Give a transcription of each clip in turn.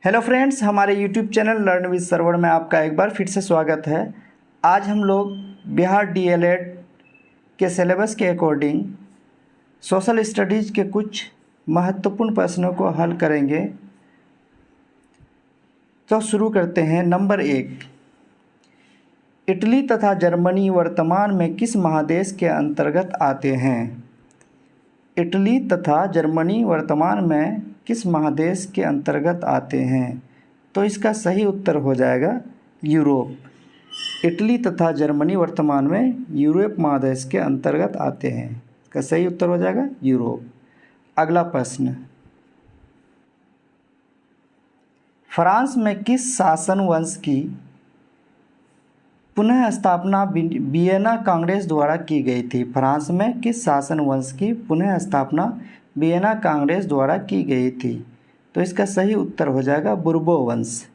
Hello friends, हमारे YouTube channel learn with Saravan में आपका एक बार फिर से स्वागत है। आज हम लोग बिहार डीएलएड के सिलेबस के अकॉर्डिंग सोशल स्टडीज़ के कुछ महत्वपूर्ण प्रश्नों को हल करेंगे। तो शुरू करते हैं। नंबर 1, इटली तथा जर्मनी वर्तमान में किस महादेश के अंतर्गत आते हैं? इटली तथा जर्मनी वर्तमान में किस महादेश के अंतर्गत आते हैं? तो इसका सही उत्तर हो जाएगा यूरोप। इटली तथा जर्मनी वर्तमान में यूरोप महादेश के अंतर्गत आते हैं। इसका सही उत्तर हो जाएगा यूरोप। अगला प्रश्न, फ्रांस में किस शासन वंश की पुनः स्थापना वियना कांग्रेस द्वारा की गई थी? फ्रांस में किस शासन वंश की पुनः स्थापना वियना कांग्रेस द्वारा की गई थी? तो इसका सही उत्तर हो जाएगा बुर्बो वंश।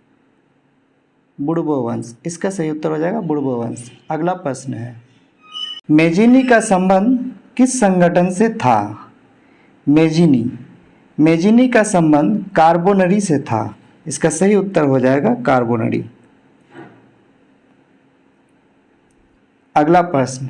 बुर्बो वंश, इसका सही उत्तर हो जाएगा बुर्बो वंश। अगला प्रश्न है, मेजिनी का संबंध किस संगठन से था? मेजिनी का संबंध कार्बोनरी से था। इसका सही उत्तर हो जाएगा कार्बोनरी। अगला प्रश्न,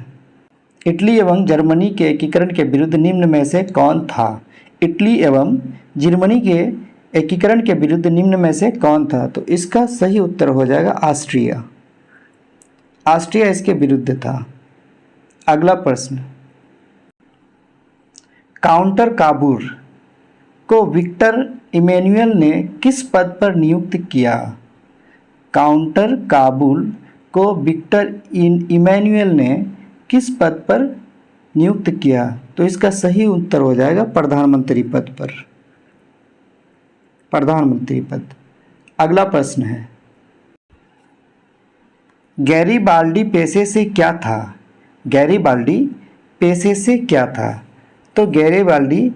इटली एवं जर्मनी के एकीकरण के विरुद्ध निम्न में से कौन था? इटली एवं जर्मनी के एकीकरण के विरुद्ध निम्न में से कौन था? तो इसका सही उत्तर हो जाएगा ऑस्ट्रिया। ऑस्ट्रिया इसके विरुद्ध था। अगला प्रश्न, काउंटर काबूल को विक्टर इमैनुअल ने किस पद पर नियुक्त किया? काउंटर काबूल को विक्टर इमैनुअल ने किस पद पर नियुक्त किया? तो इसका सही उत्तर हो जाएगा प्रधानमंत्री पद पर। प्रधानमंत्री पद। अगला प्रश्न है, गैरीबाल्डी पेशे से क्या था? गैरीबाल्डी पेशे से क्या था? तो गैरीबाल्डी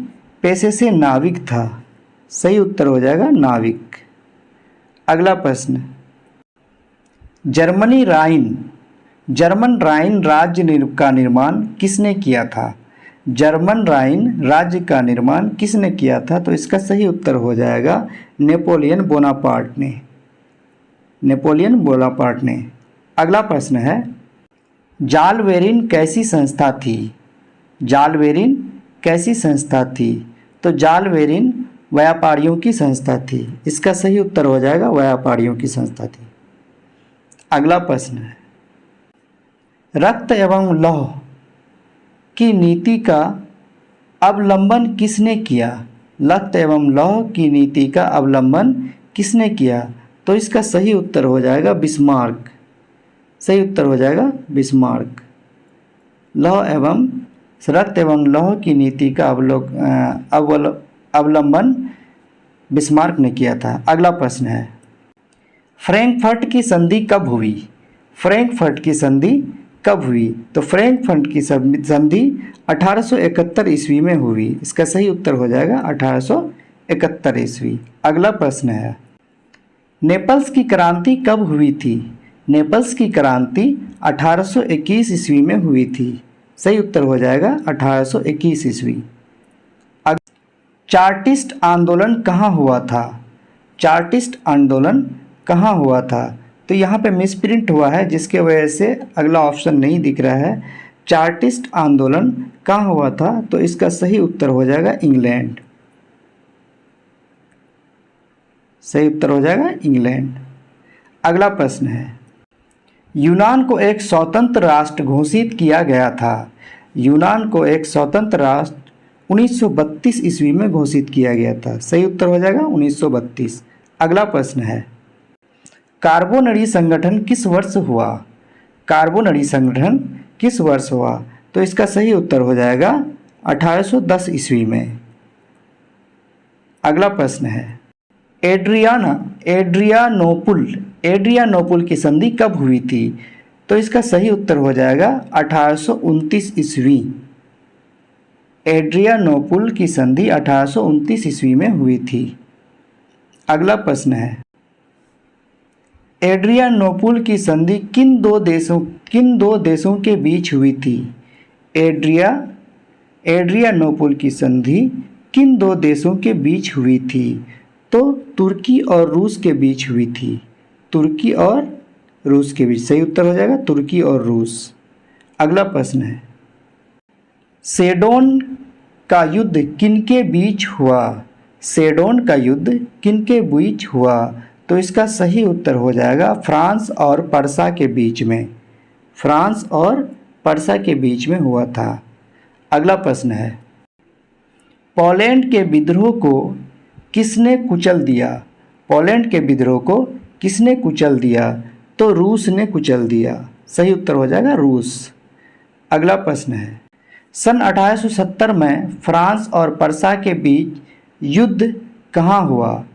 पेशे से नाविक था। सही उत्तर हो जाएगा नाविक। अगला प्रश्न, जर्मन राइन राज्य का निर्माण किसने किया था? जर्मन राइन राज्य का निर्माण किसने किया था? तो इसका सही उत्तर हो जाएगा नेपोलियन बोनापार्ट ने। नेपोलियन बोनापार्ट ने। अगला प्रश्न है, जालवेरिन कैसी संस्था थी? जालवेरिन कैसी संस्था थी? तो जालवेरिन व्यापारियों की संस्था थी। इसका सही उत्तर हो जाएगा व्यापारियों की संस्था थी। अगला प्रश्न है, रक्त एवं लौह की नीति का अवलंबन किसने किया? रक्त एवं लौह की नीति का अवलंबन किसने किया? तो इसका सही उत्तर हो जाएगा बिस्मार्क। सही उत्तर हो जाएगा बिस्मार्क। रक्त एवं लौह की नीति का अवलंबन बिस्मार्क ने किया था। अगला प्रश्न है, फ्रैंकफर्ट की संधि कब हुई? फ्रैंकफर्ट की संधि कब हुई? तो फ्रैंकफर्ट की संधि 1871 ईस्वी में हुई। इसका सही उत्तर हो जाएगा 1871 ईस्वी। अगला प्रश्न है, नेपल्स की क्रांति कब हुई थी? नेपल्स की क्रांति 1821 ईस्वी में हुई थी। सही उत्तर हो जाएगा 1821 ईस्वी। चार्टिस्ट आंदोलन कहाँ हुआ था? चार्टिस्ट आंदोलन कहाँ हुआ था? तो यहाँ पे मिसप्रिंट हुआ है, जिसके वजह से अगला ऑप्शन नहीं दिख रहा है। चार्टिस्ट आंदोलन कहाँ हुआ था? तो इसका सही उत्तर हो जाएगा इंग्लैंड। सही उत्तर हो जाएगा इंग्लैंड। अगला प्रश्न है, यूनान को एक स्वतंत्र राष्ट्र घोषित किया गया था। यूनान को एक स्वतंत्र राष्ट्र 1932 ईस्वी में घोषित किया गया था। सही उत्तर हो जाएगा 1932। अगला प्रश्न है, कार्बोनरी संगठन किस वर्ष हुआ? कार्बोनरी संगठन किस वर्ष हुआ? तो इसका सही उत्तर हो जाएगा 1810 ईस्वी में। अगला प्रश्न है, एड्रियानोपुल की संधि कब हुई थी? तो इसका सही उत्तर हो जाएगा 1829 ईस्वी। एड्रियानोपुल की संधि 1829 ईस्वी में हुई थी। अगला प्रश्न है, एड्रियानोपुल की संधि किन दो देशों के बीच हुई थी? एड्रियानोपुल की संधि किन दो देशों के बीच हुई थी? तो तुर्की और रूस के बीच हुई थी। तुर्की और रूस के बीच, सही उत्तर हो जाएगा तुर्की और रूस। अगला प्रश्न है, सेडोन का युद्ध किनके बीच हुआ? सेडोन का युद्ध किनके बीच हुआ? तो इसका सही उत्तर हो जाएगा फ्रांस और पर्सा के बीच में। फ्रांस और पर्सा के बीच में हुआ था। अगला प्रश्न है, पोलैंड के विद्रोह को किसने कुचल दिया? पोलैंड के विद्रोह को किसने कुचल दिया? तो रूस ने कुचल दिया। सही उत्तर हो जाएगा रूस। अगला प्रश्न है, सन 1870 में फ्रांस और पर्सा के बीच युद्ध कहाँ हुआ?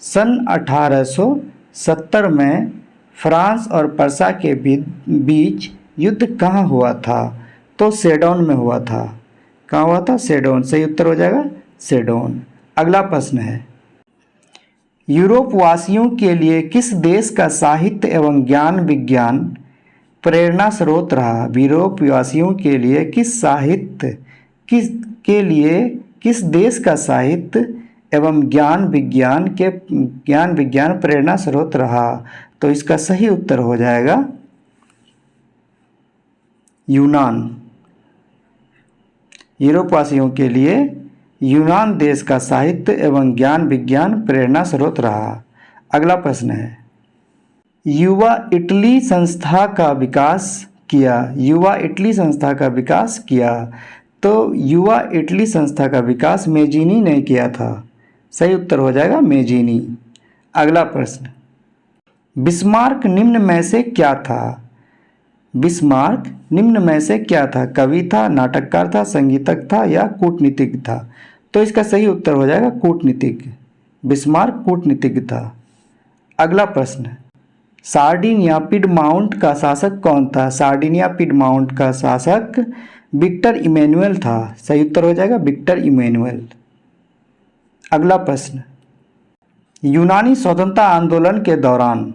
सन 1870 में फ्रांस और पर्सा के बीच युद्ध कहाँ हुआ था? तो सेडोन में हुआ था। कहाँ हुआ था? सेडोन। सही उत्तर हो जाएगा सेडोन। अगला प्रश्न है, यूरोप वासियों के लिए किस देश का साहित्य एवं ज्ञान विज्ञान प्रेरणा स्रोत रहा? यूरोप वासियों के लिए किस देश का साहित्य एवं ज्ञान विज्ञान प्रेरणा स्रोत रहा? तो इसका सही उत्तर हो जाएगा यूनान। यूरोप वासियों के लिए यूनान देश का साहित्य एवं ज्ञान विज्ञान प्रेरणा स्रोत रहा। अगला प्रश्न है, युवा इटली संस्था का विकास किया। युवा इटली संस्था का विकास किया। तो युवा इटली संस्था का विकास मेजीनी ने किया था। सही उत्तर हो जाएगा मेजीनी। अगला प्रश्न, बिस्मार्क निम्न में से क्या था? बिस्मार्क निम्न में से क्या था? कवि था, नाटककार था, संगीतज्ञ था या कूटनीतिज्ञ था? तो इसका सही उत्तर हो जाएगा कूटनीतिज्ञ। बिस्मार्क कूटनीतिज्ञ था। अगला प्रश्न, सार्डिनिया पिडमाउंट का शासक कौन था? सार्डिनिया पिडमाउंट का शासक विक्टर इमैनुअल था। सही उत्तर हो जाएगा विक्टर इमैनुअल। अगला प्रश्न, यूनानी स्वतंत्रता आंदोलन के दौरान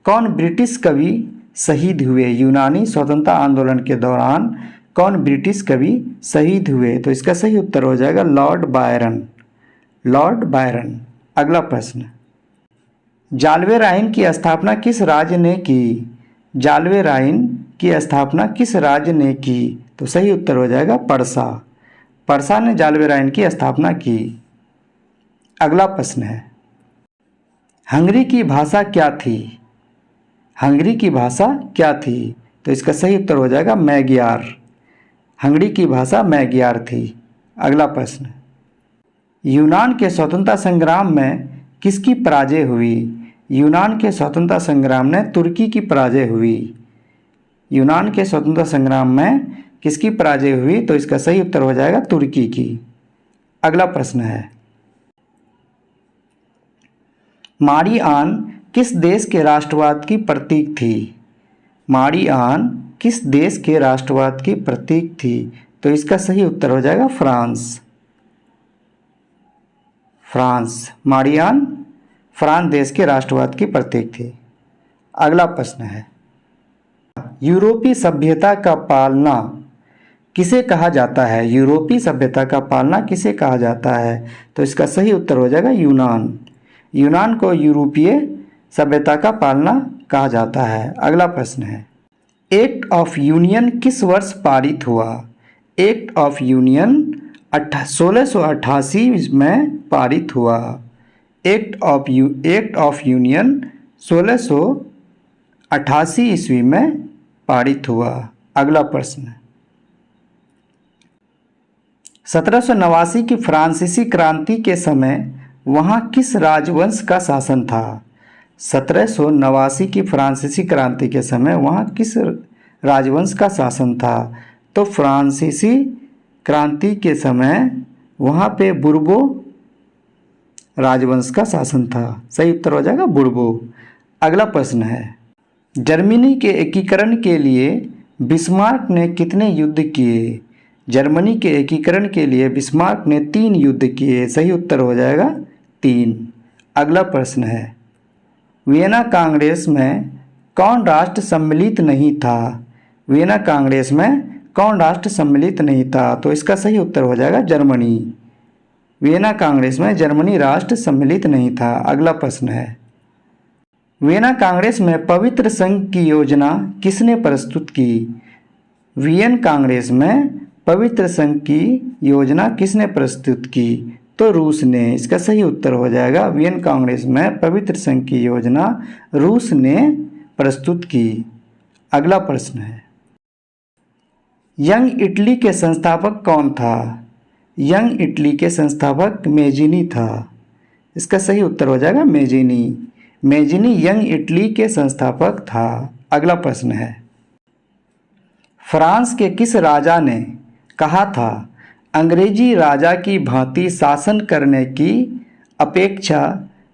कौन ब्रिटिश कवि शहीद हुए? यूनानी स्वतंत्रता आंदोलन के दौरान कौन ब्रिटिश कवि शहीद हुए? तो इसका सही उत्तर हो जाएगा लॉर्ड बायरन। Lord Byron. अगला प्रश्न, जाल्वे राइन की स्थापना किस राज्य ने की? जाल्वे राइन की स्थापना किस राज्य ने की? तो सही उत्तर हो जाएगा पर्सा। पर्सा ने जाल्वे राइन की स्थापना की। अगला प्रश्न है, हंगरी की भाषा क्या थी? हंगरी की भाषा क्या थी? तो इसका सही उत्तर हो जाएगा मैग्यार। हंगरी की भाषा मैग्यार थी। अगला प्रश्न, यूनान के स्वतंत्रता संग्राम में किसकी पराजय हुई? यूनान के स्वतंत्रता संग्राम में तुर्की की पराजय हुई। यूनान के स्वतंत्रता संग्राम में किसकी पराजय हुई? तो इसका सही उत्तर हो जाएगा तुर्की की। अगला प्रश्न है, मारी आन किस देश के राष्ट्रवाद की प्रतीक थी? मारी आन किस देश के राष्ट्रवाद की प्रतीक थी? तो इसका सही उत्तर हो जाएगा फ्रांस। फ्रांस। मारी आन फ्रांस देश के राष्ट्रवाद की प्रतीक थी। अगला प्रश्न है, यूरोपीय सभ्यता का पालना किसे कहा जाता है? यूरोपीय सभ्यता का पालना किसे कहा जाता है? तो इसका सही उत्तर हो जाएगा यूनान। यूनान को यूरोपीय सभ्यता का पालना कहा जाता है। अगला प्रश्न है, एक्ट ऑफ यूनियन किस वर्ष पारित हुआ? एक्ट ऑफ यूनियन 1688 में पारित हुआ। एक्ट ऑफ यूनियन 1688 ईस्वी में पारित हुआ। अगला प्रश्न, 1789 की फ्रांसीसी क्रांति के समय वहाँ किस राजवंश का शासन था? 1789 की फ्रांसीसी क्रांति के समय वहाँ किस राजवंश का शासन था? तो फ्रांसीसी क्रांति के समय वहाँ पे बुर्बो राजवंश का शासन था। सही उत्तर हो जाएगा बुर्बो। अगला प्रश्न है, जर्मनी के एकीकरण के लिए बिस्मार्क ने कितने युद्ध किए? जर्मनी के एकीकरण के लिए बिस्मार्क ने 3 युद्ध किए। सही उत्तर हो जाएगा 3। अगला प्रश्न है, वियना कांग्रेस में कौन राष्ट्र सम्मिलित नहीं था? वियना कांग्रेस में कौन राष्ट्र सम्मिलित नहीं था? तो इसका सही उत्तर हो जाएगा जर्मनी। वियना कांग्रेस में जर्मनी राष्ट्र सम्मिलित नहीं था। अगला प्रश्न है, वियना कांग्रेस में पवित्र संघ की योजना किसने प्रस्तुत की? वियन कांग्रेस में पवित्र संघ की योजना किसने प्रस्तुत की? तो रूस ने। इसका सही उत्तर हो जाएगा वियन कांग्रेस में पवित्र संघ की योजना रूस ने प्रस्तुत की। अगला प्रश्न है, यंग इटली के संस्थापक कौन था? यंग इटली के संस्थापक मेजिनी था। इसका सही उत्तर हो जाएगा मेजिनी। मेजिनी यंग इटली के संस्थापक था। अगला प्रश्न है, फ्रांस के किस राजा ने कहा था अंग्रेजी राजा की भांति शासन करने की अपेक्षा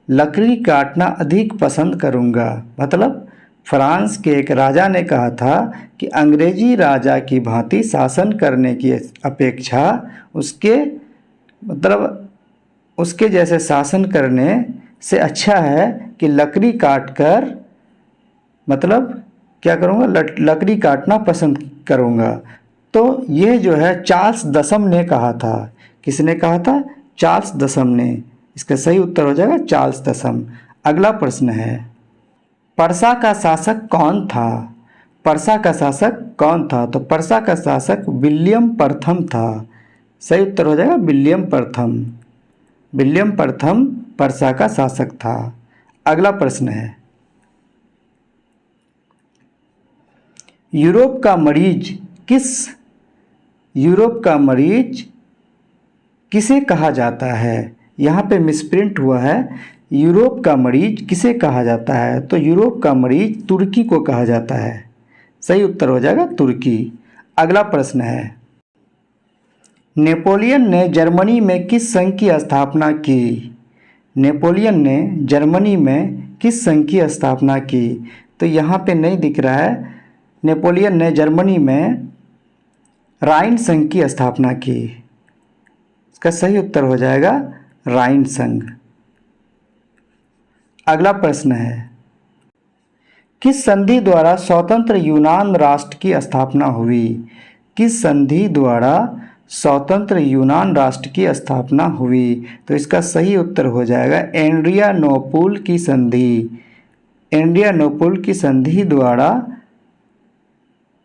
लकड़ी काटना अधिक पसंद करूंगा? मतलब फ्रांस के एक राजा ने कहा था कि अंग्रेजी राजा की भांति शासन करने की अपेक्षा उसके जैसे शासन करने से अच्छा है कि लकड़ी काट कर क्या करूँगा, लकड़ी काटना पसंद करूँगा। तो ये जो है चार्ल्स दशम ने कहा था। किसने कहा था? चार्ल्स दशम ने। इसका सही उत्तर हो जाएगा चार्ल्स दशम। अगला प्रश्न है, पर्सा का शासक कौन था? पर्सा का शासक कौन था? तो पर्सा का शासक विलियम प्रथम था। सही उत्तर हो जाएगा विलियम प्रथम। विलियम प्रथम पर्सा का शासक था। अगला प्रश्न है, यूरोप का मरीज किसे कहा जाता है? यहाँ पे मिसप्रिंट हुआ है। यूरोप का मरीज किसे कहा जाता है? तो यूरोप का मरीज तुर्की को कहा जाता है। सही उत्तर हो जाएगा तुर्की। अगला प्रश्न है, नेपोलियन ने जर्मनी में किस संघ की स्थापना की? नेपोलियन ने जर्मनी में किस संघ की स्थापना की? तो यहाँ पे नहीं दिख रहा है। नेपोलियन ने जर्मनी में राइन संघ की स्थापना की। इसका सही उत्तर हो जाएगा राइन संघ। अगला प्रश्न है, किस संधि द्वारा स्वतंत्र यूनान राष्ट्र की स्थापना हुई? किस संधि द्वारा स्वतंत्र यूनान राष्ट्र की स्थापना हुई? तो इसका सही उत्तर हो जाएगा एड्रियानोपुल की संधि। एड्रियानोपुल की संधि द्वारा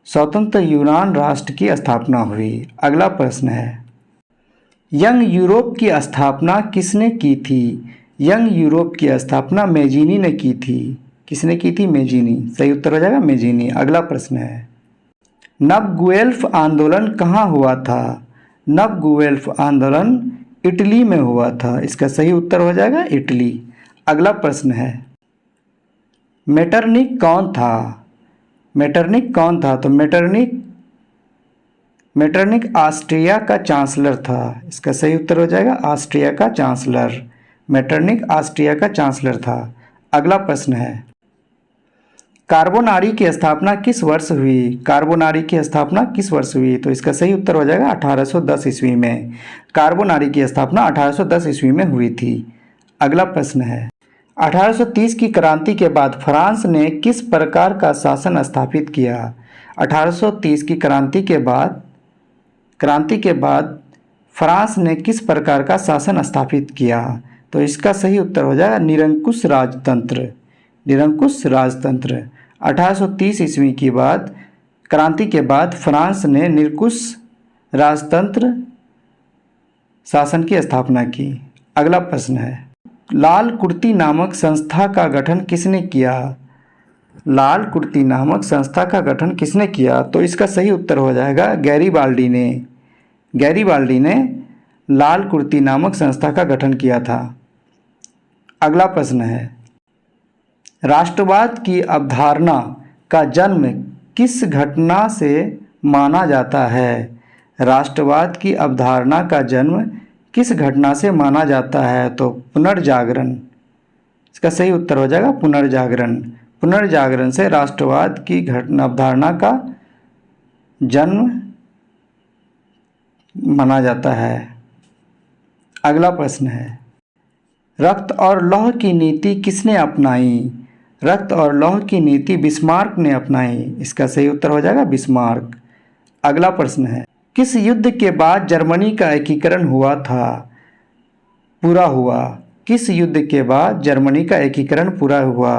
स्वतंत्र यूनान राष्ट्र की स्थापना हुई। अगला प्रश्न है, यंग यूरोप की स्थापना किसने की थी? यंग यूरोप की स्थापना मेजिनी ने की थी। किसने की थी? मेजिनी। सही उत्तर हो जाएगा मेजिनी। अगला प्रश्न है, नव गुएल्फ आंदोलन कहाँ हुआ था? नव गुएल्फ आंदोलन इटली में हुआ था। इसका सही उत्तर हो जाएगा इटली। अगला प्रश्न है, मेटरनिख कौन था? मेटरनिख कौन था? तो मेटरनिख ऑस्ट्रिया का चांसलर था। इसका सही उत्तर हो जाएगा ऑस्ट्रिया का चांसलर। मेटरनिख ऑस्ट्रिया का चांसलर था। अगला प्रश्न है, कार्बोनारी की स्थापना किस वर्ष हुई? कार्बोनारी की स्थापना किस वर्ष हुई? तो इसका सही उत्तर हो जाएगा 1810 ईस्वी में। कार्बोनारी की स्थापना 1810 ईस्वी में हुई थी। अगला प्रश्न है, 1830 की क्रांति के बाद फ्रांस ने किस प्रकार का शासन स्थापित किया? 1830 की क्रांति के बाद फ्रांस ने किस प्रकार का शासन स्थापित किया? तो इसका सही उत्तर हो जाएगा निरंकुश राजतंत्र। निरंकुश राजतंत्र। 1830 ईस्वी की बाद क्रांति के बाद फ्रांस ने निरंकुश राजतंत्र शासन की स्थापना की। अगला प्रश्न है, लाल कुर्ती नामक संस्था का गठन किसने किया? लाल कुर्ती नामक संस्था का गठन किसने किया? तो इसका सही उत्तर हो जाएगा गैरीबाल्डी ने। गैरीबाल्डी ने लाल कुर्ती नामक संस्था का गठन किया था। अगला प्रश्न है, राष्ट्रवाद की अवधारणा का जन्म किस घटना से माना जाता है? राष्ट्रवाद की अवधारणा का जन्म किस घटना से माना जाता है? तो पुनर्जागरण। इसका सही उत्तर हो जाएगा पुनर्जागरण। पुनर्जागरण से राष्ट्रवाद की अवधारणा का जन्म माना जाता है। अगला प्रश्न है, रक्त और लौह की नीति किसने अपनाई? रक्त और लौह की नीति बिस्मार्क ने अपनाई। इसका सही उत्तर हो जाएगा बिस्मार्क। अगला प्रश्न है, किस युद्ध के बाद जर्मनी का एकीकरण हुआ था? पूरा हुआ? किस युद्ध के बाद जर्मनी का एकीकरण पूरा हुआ?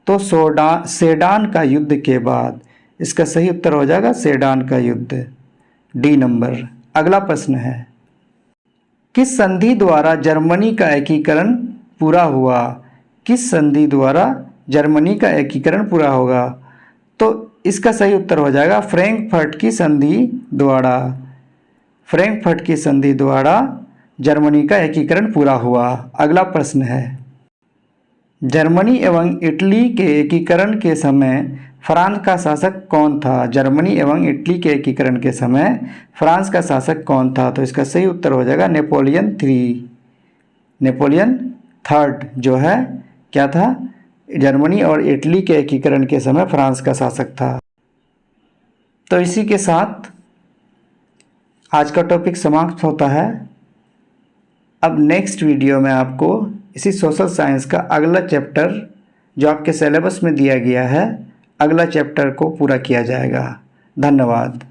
तो सेडान का युद्ध के बाद। इसका सही उत्तर हो जाएगा सेडान का युद्ध, डी नंबर। अगला प्रश्न है, किस संधि द्वारा जर्मनी का एकीकरण पूरा हुआ? किस संधि द्वारा जर्मनी का एकीकरण पूरा होगा? तो इसका सही उत्तर हो जाएगा फ्रैंकफर्ट की संधि द्वारा। फ्रैंकफर्ट की संधि द्वारा जर्मनी का एकीकरण पूरा हुआ। अगला प्रश्न है, जर्मनी एवं इटली के एकीकरण के समय फ्रांस का शासक कौन था? जर्मनी एवं इटली के एकीकरण के समय फ्रांस का शासक कौन था? तो इसका सही उत्तर हो जाएगा नेपोलियन थर्ड जो है क्या था? जर्मनी और इटली के एकीकरण के समय फ्रांस का शासक था। तो इसी के साथ आज का टॉपिक समाप्त होता है। अब नेक्स्ट वीडियो में आपको इसी सोशल साइंस का अगला चैप्टर जो आपके सिलेबस में दिया गया है, अगला चैप्टर को पूरा किया जाएगा। धन्यवाद।